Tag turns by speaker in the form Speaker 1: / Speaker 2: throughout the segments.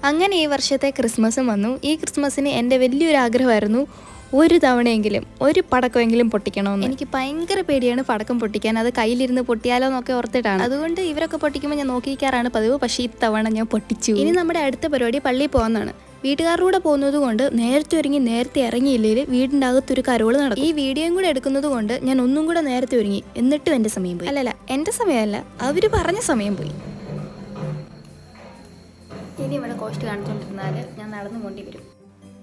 Speaker 1: അങ്ങനെ ഈ വർഷത്തെ ക്രിസ്മസും വന്നു. ഈ ക്രിസ്മസിന് എൻ്റെ വലിയൊരു ആഗ്രഹമായിരുന്നു ഒരു തവണയെങ്കിലും ഒരു പടക്കമെങ്കിലും പൊട്ടിക്കണമെന്ന്. എനിക്ക് ഭയങ്കര പേടിയാണ് പടക്കം പൊട്ടിക്കാൻ, അത് കയ്യിലിരുന്ന് പൊട്ടിയാലോ എന്നൊക്കെ ഓർത്തിട്ടാണ്. അതുകൊണ്ട് ഇവരൊക്കെ പൊട്ടിക്കുമ്പോൾ ഞാൻ നോക്കിക്കാറാണ് പതിവ്. പക്ഷേ ഇത്തവണ ഞാൻ പൊട്ടിച്ചു. ഇനി നമ്മുടെ അടുത്ത പരിപാടി പള്ളിയിൽ പോകുന്നതാണ്. വീട്ടുകാരുടെ പോകുന്നത് കൊണ്ട് നേരത്തെ ഒരുങ്ങി നേരത്തെ ഇറങ്ങിയില്ലെങ്കിൽ വീടിൻ്റെ അകത്തൊരു കരോള് നടക്കും. ഈ വീഡിയോയും കൂടെ എടുക്കുന്നത് കൊണ്ട് ഞാൻ ഒന്നും കൂടെ നേരത്തെ ഒരുങ്ങി, എന്നിട്ടും എൻ്റെ സമയം പോയി. അല്ലല്ല, എൻ്റെ സമയമല്ല, അവർ പറഞ്ഞ സമയം പോയി. ഇനി ഇവിടെ കോസ്റ്റ് കാണിച്ചുകൊണ്ടിരുന്നാൽ ഞാൻ നടന്നു പോണ്ടി വരും.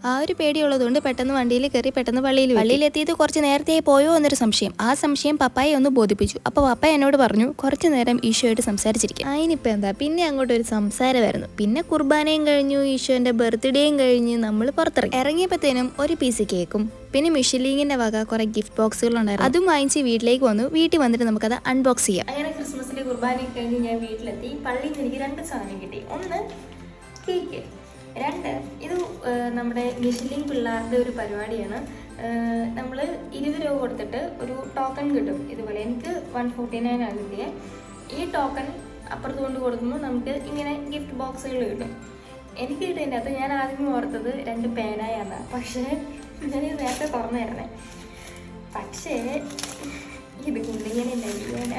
Speaker 1: ആ ഒരു പേടിയുള്ളതുകൊണ്ട് പെട്ടെന്ന് വണ്ടിയിൽ കയറി പെട്ടെന്ന് പള്ളിയിലെത്തിയത് കുറച്ച് നേരത്തെ പോയോ എന്നൊരു സംശയം. ആ സംശയം പപ്പായെ ഒന്ന് ബോധിപ്പിച്ചു. അപ്പോൾ പപ്പ എന്നോട് പറഞ്ഞു കുറച്ച് നേരം ഈശോയായിട്ട് സംസാരിച്ചിരിക്കും. അതിനിപ്പോൾ എന്താ, പിന്നെ അങ്ങോട്ടൊരു സംസാരമായിരുന്നു. പിന്നെ കുർബാനയും കഴിഞ്ഞു, ഈശോൻ്റെ ബർത്ത്ഡേയും കഴിഞ്ഞ് നമ്മൾ പുറത്തിറങ്ങി. ഇറങ്ങിയപ്പോഴത്തേനും ഒരു പീസ് കേക്കും പിന്നെ മിഷലിങ്ങിൻ്റെ വക കുറേ ഗിഫ്റ്റ് ബോക്സുകളുണ്ടായിരുന്നു. അതും വാങ്ങിച്ച് വീട്ടിലേക്ക് വന്നു. വീട്ടിൽ വന്നിട്ട് നമുക്കത് അൺബോക്സ് ചെയ്യാം. അങ്ങനെ ക്രിസ്മസിൻ്റെ കുർബാനയൊക്കെ കഴിഞ്ഞ് ഞാൻ വീട്ടിലെത്തി. പള്ളിയിൽ നിന്ന് എനിക്ക് 2 സാധനം കിട്ടി. ഒന്ന് കേക്ക്, 2 ഇത് നമ്മുടെ മിഷലിൻ പിള്ളേരുടെ ഒരു പരിപാടിയാണ്. നമ്മൾ 20 രൂപ കൊടുത്തിട്ട് ഒരു ടോക്കൺ കിട്ടും. ഇതുപോലെ എനിക്ക് 149 ആണ് കിട്ടിയത്. ഈ ടോക്കൺ അപ്പുറത്ത് കൊണ്ട് കൊടുക്കുമ്പോൾ നമുക്ക് ഇങ്ങനെ ഗിഫ്റ്റ് ബോക്സുകൾ കിട്ടും. എനിക്ക് കിട്ടിയതിൻ്റെ അകത്ത് ഞാൻ ആദ്യം ഓർത്തത് 2 പേനായാണ്. പക്ഷേ ഞാനിത് നേരത്തെ തുറന്നായിരുന്നേ. പക്ഷേ ഇത് കൊണ്ടിങ്ങനെ പേന.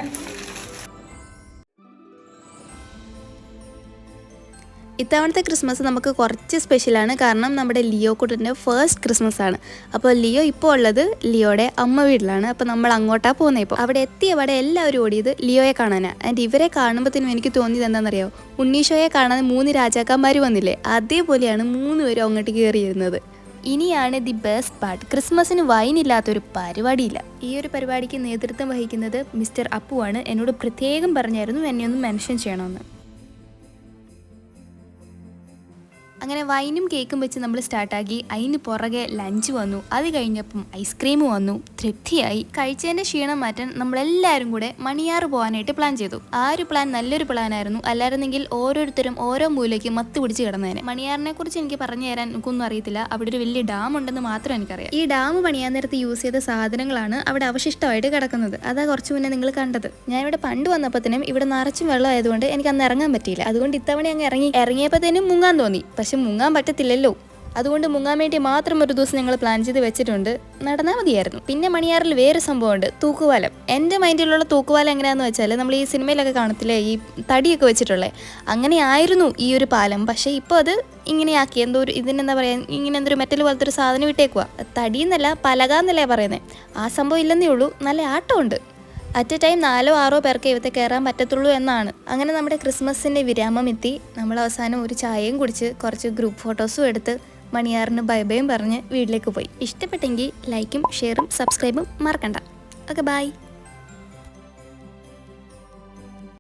Speaker 1: ഇത്തവണത്തെ ക്രിസ്മസ് നമുക്ക് കുറച്ച് സ്പെഷ്യലാണ്. കാരണം നമ്മുടെ ലിയോ കുട്ടൻ്റെ ഫസ്റ്റ് ക്രിസ്മസ് ആണ്. അപ്പോൾ ലിയോ ഇപ്പോൾ ഉള്ളത് ലിയോയുടെ അമ്മ വീട്ടിലാണ്. അപ്പോൾ നമ്മൾ അങ്ങോട്ടാണ് പോകുന്നത്. ഇപ്പോൾ അവിടെ എത്തിയവിടെ എല്ലാവരും ഓടിയത് ലിയോയെ കാണാനാണ്. ആൻഡ് ഇവരെ കാണുമ്പോഴത്തേനും എനിക്ക് തോന്നിയത് എന്താണെന്നറിയോ, ഉണ്ണീഷോയെ കാണാൻ 3 രാജാക്കന്മാർ വന്നില്ലേ, അതേപോലെയാണ് 3 പേരും അങ്ങോട്ട് കയറിയിരുന്നത്. ഇനിയാണ് ദി ബെസ്റ്റ് പാർട്ട്. ക്രിസ്മസിന് വൈനില്ലാത്തൊരു പരിപാടിയില്ല. ഈ ഒരു പരിപാടിക്ക് നേതൃത്വം വഹിക്കുന്നത് മിസ്റ്റർ അപ്പുവാണ്. എന്നോട് പ്രത്യേകം പറഞ്ഞായിരുന്നു എന്നെ ഒന്ന് മെൻഷൻ ചെയ്യണമെന്ന്. അങ്ങനെ വൈനും കേക്കും വെച്ച് നമ്മൾ സ്റ്റാർട്ടാക്കി. അതിന് പുറകെ ലഞ്ച് വന്നു. അത് കഴിഞ്ഞപ്പം ഐസ്ക്രീം വന്നു. തൃപ്തിയായി. കഴിച്ചതിൻ്റെ ക്ഷീണം മാറ്റാൻ നമ്മളെല്ലാവരും കൂടെ മണിയാറ് പോകാനായിട്ട് പ്ലാൻ ചെയ്തു. ആ ഒരു പ്ലാൻ നല്ലൊരു പ്ലാനായിരുന്നു. അല്ലായിരുന്നെങ്കിൽ ഓരോരുത്തരും ഓരോ മൂലയ്ക്ക് മത്ത് പിടിച്ച് കിടന്നേനെ. മണിയാറിനെ കുറിച്ച് എനിക്ക് പറഞ്ഞു തരാൻ എനിക്കൊന്നും അറിയത്തില്ല. അവിടെ ഒരു വലിയ ഡാം ഉണ്ടെന്ന് മാത്രം എനിക്കറിയാം. ഈ ഡാം പണിയാൻ നേരത്ത് യൂസ് ചെയ്ത സാധനങ്ങളാണ് അവിടെ അവശിഷ്ടമായിട്ട് കിടക്കുന്നത്. അതാ കുറച്ച് മുന്നേ നിങ്ങൾ കണ്ടത്. ഞാൻ ഇവിടെ പണ്ട് വന്നപ്പോഴത്തേനും ഇവിടെ നിറച്ചും വെള്ളം ആയതുകൊണ്ട് എനിക്ക് അന്ന് ഇറങ്ങാൻ പറ്റിയില്ല. അതുകൊണ്ട് ഇത്തവണ അങ്ങ് ഇറങ്ങിയപ്പോഴത്തേനും മുങ്ങാൻ തോന്നി. പക്ഷെ മുങ്ങാൻ പറ്റത്തില്ലല്ലോ. അതുകൊണ്ട് മുങ്ങാൻ വേണ്ടി മാത്രം ഒരു ദിവസം ഞങ്ങൾ പ്ലാൻ ചെയ്ത് വെച്ചിട്ടുണ്ട്. നടന്നാൽ മതിയായിരുന്നു. പിന്നെ മണിയാറിൽ വേറെ സംഭവമുണ്ട്, തൂക്കുവാലം. എൻ്റെ മൈൻഡിലുള്ള തൂക്കുവാലം എങ്ങനെയാണെന്ന് വെച്ചാൽ നമ്മൾ ഈ സിനിമയിലൊക്കെ കാണത്തില്ലേ, ഈ തടിയൊക്കെ വെച്ചിട്ടുള്ളത്, അങ്ങനെ ആയിരുന്നു ഈ ഒരു പാലം. പക്ഷേ ഇപ്പോൾ അത് ഇങ്ങനെയാക്കി. എന്തോ ഒരു ഇതിനെന്താ പറയുക, ഇങ്ങനെ എന്തൊരു മെറ്റൽ പോലത്തെ ഒരു സാധനം ഇട്ടേക്കുക. തടിയെന്നല്ല പലകാന്നല്ലേ പറയുന്നത്. ആ സംഭവം ഇല്ലെന്നേ ഉള്ളൂ. നല്ല ആട്ടമുണ്ട്. അറ്റ് എ ടൈം 4-6 പേർക്ക് ഇവത്തെ കയറാൻ പറ്റത്തുള്ളൂ എന്നാണ്. അങ്ങനെ നമ്മുടെ ക്രിസ്മസിൻ്റെ വിരാമം എത്തി. നമ്മൾ അവസാനം ഒരു ചായയും കുടിച്ച് കുറച്ച് ഗ്രൂപ്പ് ഫോട്ടോസും എടുത്ത് മണിയാറിന് ബൈ ബൈയും പറഞ്ഞ് വീട്ടിലേക്ക് പോയി. ഇഷ്ടപ്പെട്ടെങ്കിൽ ലൈക്കും ഷെയറും സബ്സ്ക്രൈബും മറക്കണ്ട. Okay, by.